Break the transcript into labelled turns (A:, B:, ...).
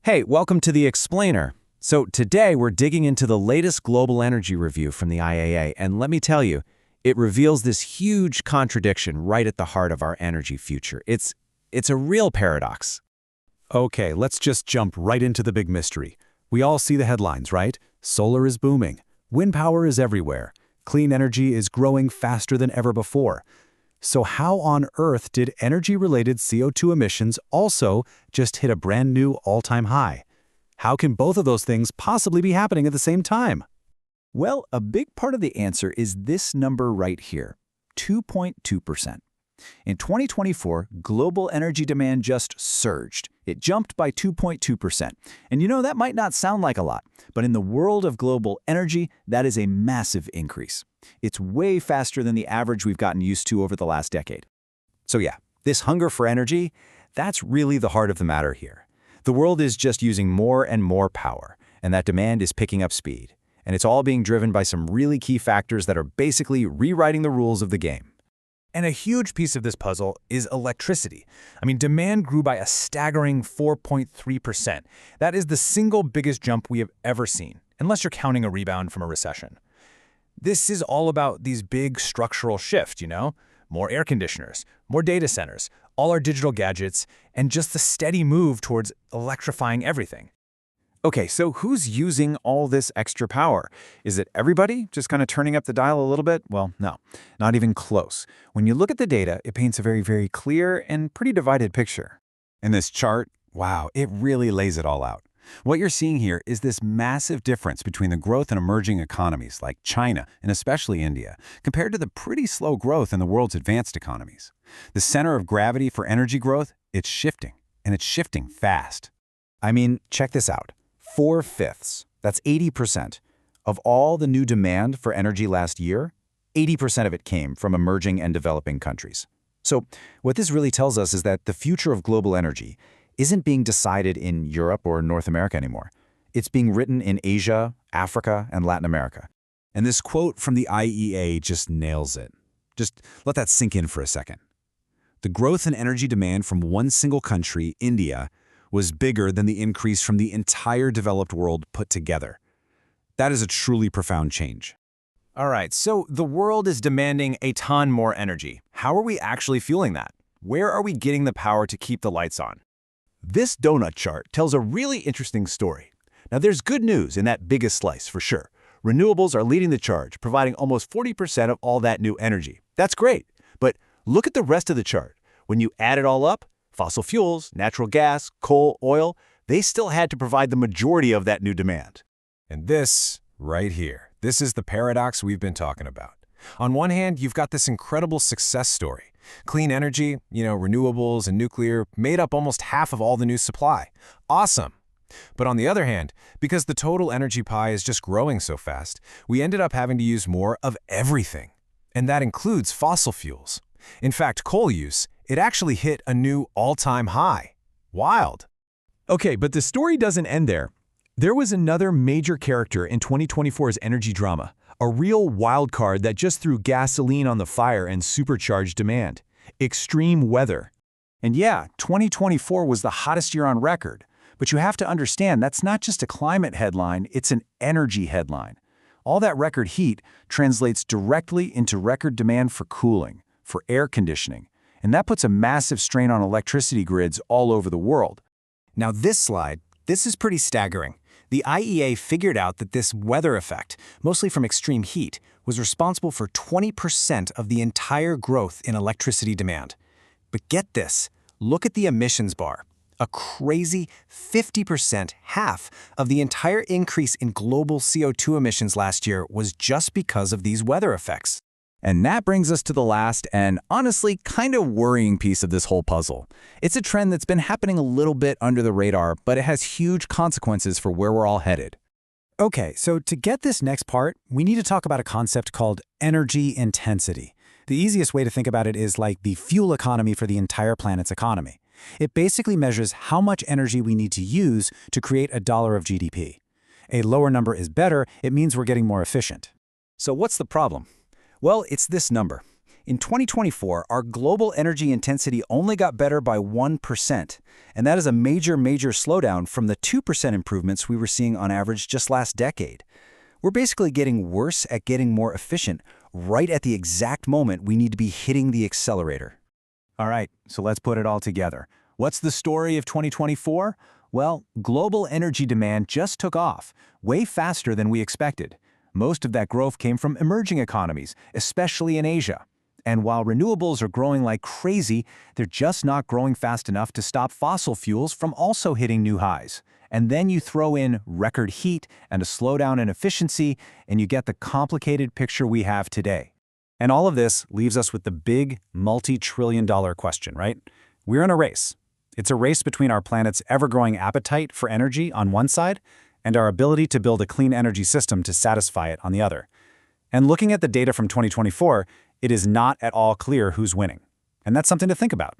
A: Hey, welcome to The Explainer. So today we're digging into the latest global energy review from the IEA, and let me tell you, it reveals this huge contradiction right at the heart of our energy future. It's a real paradox.
B: Okay, let's just jump right into the big mystery. We all see the headlines, right? Solar is booming. Wind power is everywhere. Clean energy is growing faster than ever before. So how on earth did energy-related CO2 emissions also just hit a brand new all-time high? How can both of those things possibly be happening at the same time?
C: Well, a big part of the answer is this number right here, 2.2%. In 2024, global energy demand just surged. It jumped by 2.2%. And that might not sound like a lot, but in the world of global energy, that is a massive increase. It's way faster than the average we've gotten used to over the last decade. So yeah, this hunger for energy, that's really the heart of the matter here. The world is just using more and more power, and that demand is picking up speed. And it's all being driven by some really key factors that are basically rewriting the rules of the game.
D: And a huge piece of this puzzle is electricity. Demand grew by a staggering 4.3%. That is the single biggest jump we have ever seen, unless you're counting a rebound from a recession. This is all about these big structural shifts, more air conditioners, more data centers, all our digital gadgets, and just the steady move towards electrifying everything.
C: Okay, so who's using all this extra power? Is it everybody just kind of turning up the dial a little bit? Well, no, not even close. When you look at the data, it paints a very, very clear and pretty divided picture. In this chart, wow, it really lays it all out. What you're seeing here is this massive difference between the growth in emerging economies like China and especially India, compared to the pretty slow growth in the world's advanced economies. The center of gravity for energy growth, it's shifting, and it's shifting fast. Check this out. 4/5, that's 80%, of all the new demand for energy last year, 80% of it came from emerging and developing countries. So what this really tells us is that the future of global energy isn't being decided in Europe or North America anymore. It's being written in Asia, Africa, and Latin America.
B: And this quote from the IEA just nails it. Just let that sink in for a second. The growth in energy demand from one single country, India, was bigger than the increase from the entire developed world put together. That is a truly profound change.
A: All right, so the world is demanding a ton more energy. How are we actually fueling that? Where are we getting the power to keep the lights on?
E: This donut chart tells a really interesting story. Now, there's good news in that biggest slice, for sure. Renewables are leading the charge, providing almost 40% of all that new energy. That's great. But look at the rest of the chart. When you add it all up, fossil fuels, natural gas, coal, oil, they still had to provide the majority of that new demand.
D: And this, right here, this is the paradox we've been talking about. On one hand, you've got this incredible success story. Clean energy, renewables and nuclear made up almost half of all the new supply. Awesome! But on the other hand, because the total energy pie is just growing so fast, we ended up having to use more of everything. And that includes fossil fuels. In fact, coal use, it actually hit a new all-time high. Wild.
F: Okay, but the story doesn't end there. There was another major character in 2024's energy drama, a real wild card that just threw gasoline on the fire and supercharged demand: extreme weather.
C: And yeah, 2024 was the hottest year on record. But you have to understand that's not just a climate headline, it's an energy headline. All that record heat translates directly into record demand for cooling, for air conditioning. And that puts a massive strain on electricity grids all over the world.
A: Now this is pretty staggering. The IEA figured out that this weather effect, mostly from extreme heat, was responsible for 20% of the entire growth in electricity demand. But get this, look at the emissions bar. A crazy 50%, half of the entire increase in global CO2 emissions last year was just because of these weather effects.
C: And that brings us to the last and honestly kind of worrying piece of this whole puzzle. It's a trend that's been happening a little bit under the radar, but it has huge consequences for where we're all headed.
B: Okay, so to get this next part, we need to talk about a concept called energy intensity. The easiest way to think about it is like the fuel economy for the entire planet's economy. It basically measures how much energy we need to use to create $1 of GDP. A lower number is better, it means we're getting more efficient.
C: So what's the problem? Well, it's this number.
A: In 2024, our global energy intensity only got better by 1%, and that is a major slowdown from the 2% improvements we were seeing on average just last decade. We're basically getting worse at getting more efficient right at the exact moment we need to be hitting the accelerator.
B: All right, so let's put it all together. What's the story of 2024? Well, global energy demand just took off, way faster than we expected. Most of that growth came from emerging economies, especially in Asia. And while renewables are growing like crazy, they're just not growing fast enough to stop fossil fuels from also hitting new highs. And then you throw in record heat and a slowdown in efficiency, and you get the complicated picture we have today. And all of this leaves us with the big, multi-trillion-dollar question, right? We're in a race. It's a race between our planet's ever-growing appetite for energy on one side and our ability to build a clean energy system to satisfy it on the other. And looking at the data from 2024, it is not at all clear who's winning. And that's something to think about.